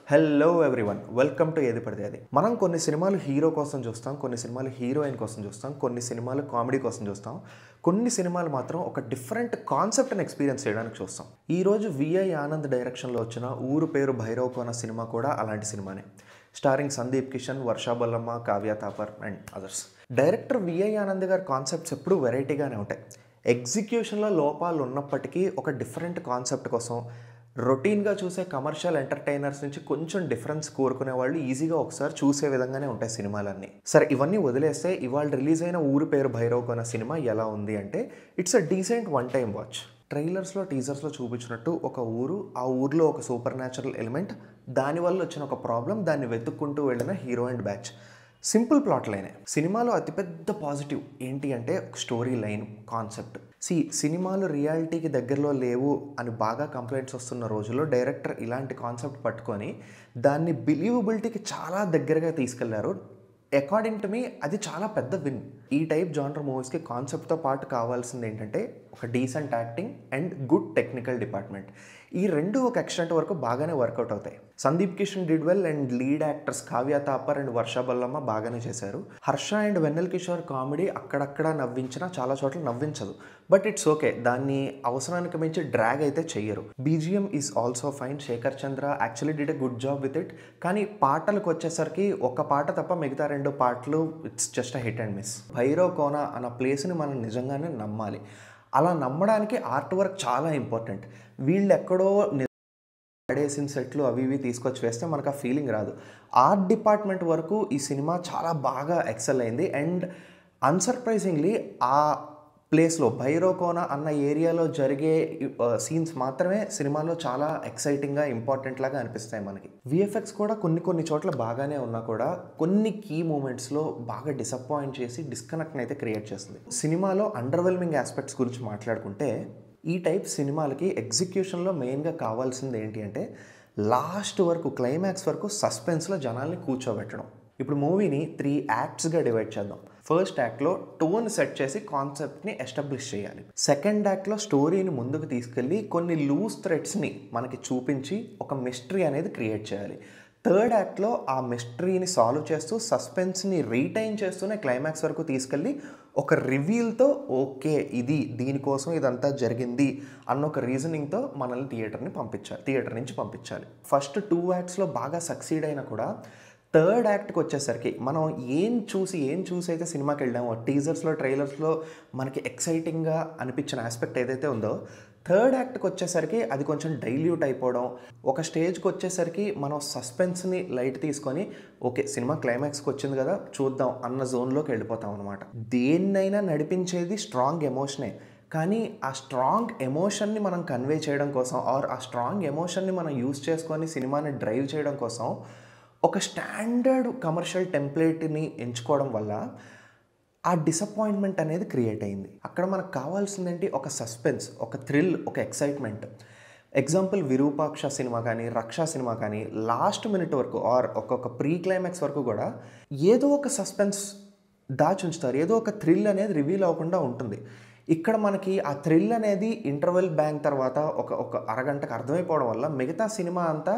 Hello everyone, welcome to ఏది పడితే అది. మనం కొన్ని సినిమాలు హీరో కోసం చూస్తాం, కొన్ని సినిమాలు హీరోయిన్ కోసం చూస్తాం, కొన్ని సినిమాలు కామెడీ కోసం చూస్తాం, కొన్ని సినిమాలు మాత్రం ఒక డిఫరెంట్ కాన్సెప్ట్ని ఎక్స్పీరియన్స్ చేయడానికి చూస్తాం. ఈరోజు విఐ ఆనంద్ డైరెక్షన్లో వచ్చిన ఊరు పేరు భైరవ్ కోన సినిమా కూడా అలాంటి సినిమానే. Starring Sandeep Kishan, Varsha Bollamma, Kavya Thapar and others. Director V I Anand గారి కాన్సెప్ట్స్ ఎప్పుడూ వెరైటీగానే ఉంటాయి. ఎగ్జిక్యూషన్లో లోపాలు ఉన్నప్పటికీ ఒక డిఫరెంట్ కాన్సెప్ట్ కోసం రొటీన్గా చూసే కమర్షియల్ ఎంటర్టైనర్స్ నుంచి కొంచెం డిఫరెన్స్ కోరుకునే వాళ్ళు ఈజీగా ఒకసారి చూసే విధంగానే ఉంటాయి సినిమాలన్నీ. సరే, ఇవన్నీ వదిలేస్తే ఇవాళ రిలీజ్ అయిన ఊరు పేరు భైరవ్ కోన సినిమా ఎలా ఉంది అంటే it's a decent one time watch. ట్రైలర్స్లో టీజర్స్లో చూపించినట్టు ఒక ఊరు, ఆ ఊర్లో ఒక సూపర్ న్యాచురల్ ఎలిమెంట్, దానివల్ల వచ్చిన ఒక ప్రాబ్లం, దాన్ని వెతుక్కుంటూ వెళ్ళిన hero and batch. Simple plot లైనే. సినిమాలో అతిపెద్ద పాజిటివ్ ఏంటి అంటే స్టోరీ లైన్, కాన్సెప్ట్. సినిమాలు రియాలిటీకి దగ్గరలో లేవు అని బాగా కంప్లైంట్స్ వస్తున్న రోజుల్లో డైరెక్టర్ ఇలాంటి కాన్సెప్ట్ పట్టుకొని దాన్ని బిలీవబిలిటీకి చాలా దగ్గరగా తీసుకెళ్లారు. అకార్డింగ్ టు మీ అది చాలా పెద్ద విన్. ఈ టైప్ జానర్ మూవీస్కి కాన్సెప్ట్తో పాటు కావాల్సింది ఏంటంటే ఒక decent acting and good technical department. ఈ రెండు ఒక ఎక్స్టెంట్ వరకు బాగానే వర్కౌట్ అవుతాయి. Sandeep Kishan did well and lead actors Kavya Thapar and వర్షా బొల్లమ్మ బాగానే చేశారు. హర్ష అండ్ వెన్నెల్ కిషోర్ కామెడీ అక్కడక్కడ నవ్వించినా చాలా చోట్ల నవ్వించదు, బట్ ఇట్స్ ఓకే. దాన్ని అవసరానికి మించి డ్రాగ్ అయితే చెయ్యరు. BGM is also fine. Shekhar Chandra actually did a good job with it. కానీ పాటలకు వచ్చేసరికి ఒక పాట తప్ప మిగతా రెండు పాటలు it's just a hit and miss. Bhairav Kona అన్న ప్లేస్ని మనం నిజంగానే నమ్మాలి. అలా నమ్మడానికి ఆర్ట్ వర్క్ చాలా ఇంపార్టెంట్. వీళ్ళు ఎక్కడో పడేసిన సెట్లు అవి ఇవి తీసుకొచ్చి వేస్తే మనకు ఆ ఫీలింగ్ రాదు. ఆర్ట్ డిపార్ట్మెంట్ వరకు ఈ సినిమా చాలా బాగా ఎక్సెల్ అయింది. అండ్ అన్సర్ప్రైజింగ్లీ ఆ ప్లేస్లో భైరవ్ కోన అన్న ఏరియాలో జరిగే సీన్స్ మాత్రమే సినిమాలో చాలా ఎక్సైటింగ్గా, ఇంపార్టెంట్ లాగా అనిపిస్తాయి మనకి. విఎఫ్ఎక్స్ కూడా కొన్ని చోట్ల బాగానే ఉన్నా కూడా కొన్ని కీ మూమెంట్స్లో బాగా డిసప్పాయింట్ చేసి డిస్కనెక్ట్ని అయితే క్రియేట్ చేస్తుంది. సినిమాలో అండర్వెల్మింగ్ ఆస్పెక్ట్స్ గురించి మాట్లాడుకుంటే ఈ టైప్ సినిమాలకి ఎగ్జిక్యూషన్లో మెయిన్గా కావాల్సింది ఏంటి అంటే లాస్ట్ వరకు, క్లైమాక్స్ వరకు సస్పెన్స్లో జనాల్ని కూర్చోబెట్టడం. ఇప్పుడు మూవీని 3 యాక్ట్స్గా డివైడ్ చేద్దాం. ఫస్ట్ యాక్ట్లో టోన్ సెట్ చేసి కాన్సెప్ట్ని ఎస్టాబ్లిష్ చేయాలి. సెకండ్ యాక్ట్లో స్టోరీని ముందుకు తీసుకెళ్ళి కొన్ని లూజ్ థ్రెడ్స్ని మనకి చూపించి ఒక మిస్టరీ అనేది క్రియేట్ చేయాలి. థర్డ్ యాక్ట్లో ఆ మిస్టరీని సాల్వ్ చేస్తూ సస్పెన్స్ని రీటైన్ చేస్తూనే క్లైమాక్స్ వరకు తీసుకెళ్ళి ఒక రివీల్తో ఓకే దీనికోసం ఇదంతా జరిగింది అన్న ఒక రీజనింగ్తో మనల్ని థియేటర్ నుంచి పంపించాలి. ఫస్ట్ 2 యాక్ట్స్లో బాగా సక్సీడ్ అయినా కూడా థర్డ్ యాక్ట్కి వచ్చేసరికి మనం ఏం చూసి అయితే సినిమాకి వెళ్ళామో, టీజర్స్లో ట్రైలర్స్లో మనకి ఎక్సైటింగ్గా అనిపించిన ఆస్పెక్ట్ ఏదైతే ఉందో థర్డ్ యాక్ట్కి వచ్చేసరికి అది కొంచెం డైల్యూట్ అయిపోవడం. ఒక స్టేజ్కి వచ్చేసరికి మనం సస్పెన్స్ని లైట్ తీసుకొని ఓకే సినిమా క్లైమాక్స్కి వచ్చింది కదా చూద్దాం అన్న జోన్లోకి వెళ్ళిపోతాం అనమాట. దేన్నైనా నడిపించేది స్ట్రాంగ్ ఎమోషనే. కానీ ఆ స్ట్రాంగ్ ఎమోషన్ని మనం కన్వే చేయడం కోసం ఆర్ ఆ స్ట్రాంగ్ ఎమోషన్ని మనం యూజ్ చేసుకొని సినిమాని డ్రైవ్ చేయడం కోసం ఒక స్టాండర్డ్ కమర్షియల్ టెంప్లేట్ని ఎంచుకోవడం వల్ల ఆ డిసప్పాయింట్మెంట్ అనేది క్రియేట్ అయింది. అక్కడ మనకు కావాల్సిందేంటి, ఒక సస్పెన్స్, ఒక థ్రిల్, ఒక ఎక్సైట్మెంట్. ఎగ్జాంపుల్ విరూపాక్ష సినిమా కానీ, రక్ష సినిమా కానీ లాస్ట్ మినిట్ వరకు ఆర్ ఒక్కొక్క ప్రీ క్లైమాక్స్ వరకు కూడా ఏదో ఒక సస్పెన్స్ దాచుంచుతారు, ఏదో ఒక థ్రిల్ అనేది రివీల్ అవ్వకుండా ఉంటుంది. ఇక్కడ మనకి ఆ థ్రిల్ అనేది ఇంటర్వెల్ బ్యాంక్ తర్వాత ఒక అరగంటకు అర్థమైపోవడం వల్ల మిగతా సినిమా అంతా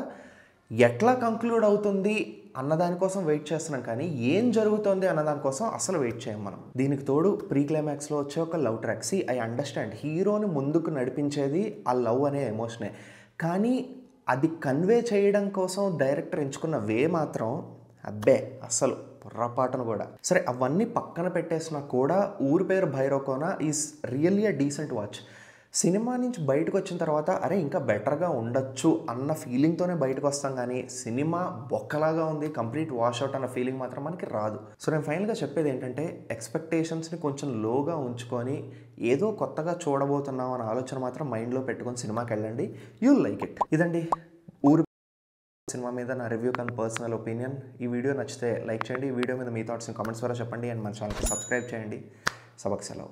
ఎట్లా కంక్లూడ్ అవుతుంది అన్నదానికోసం వెయిట్ చేస్తున్నాం, కానీ ఏం జరుగుతుంది అన్నదానికోసం అసలు వెయిట్ చేయం మనం. దీనికి తోడు ప్రీ క్లైమాక్స్లో వచ్చే ఒక లవ్ ట్రాక్. ఐ అండర్స్టాండ్ హీరోని ముందుకు నడిపించేది ఆ లవ్ అనే ఎమోషనే, కానీ అది కన్వే చేయడం కోసం డైరెక్టర్ ఎంచుకున్న వే మాత్రం అబ్బే అస్సలు పొర్రపాటును కూడా. సరే, అవన్నీ పక్కన పెట్టేసినా కూడా ఊరు పేరు Bhairav Kona is really a decent watch. సినిమా నుంచి బయటకు వచ్చిన తర్వాత అరే ఇంకా బెటర్గా ఉండొచ్చు అన్న ఫీలింగ్తోనే బయటకు వస్తాం, కానీ సినిమా బొక్కలాగా ఉంది, కంప్లీట్ వాష్అవుట్ అన్న ఫీలింగ్ మాత్రం మనకి రాదు. సో నేను ఫైనల్గా చెప్పేది ఏంటంటే ఎక్స్పెక్టేషన్స్ని కొంచెం లోగా ఉంచుకొని ఏదో కొత్తగా చూడబోతున్నాం అన్న ఆలోచన మాత్రం మైండ్లో పెట్టుకొని సినిమాకి వెళ్ళండి, యూల్ లైక్ ఇట్. ఇదండి ఊరు సినిమా మీద నా రివ్యూ కానీ పర్సనల్ ఒపీనియన్. ఈ వీడియో నచ్చితే లైక్ చేయండి, ఈ వీడియో మీద మీ థాట్స్ని కామెంట్స్ ద్వారా చెప్పండి, అండ్ మన ఛానల్కి సబ్స్క్రైబ్ చేయండి. సబక్ సెలవు.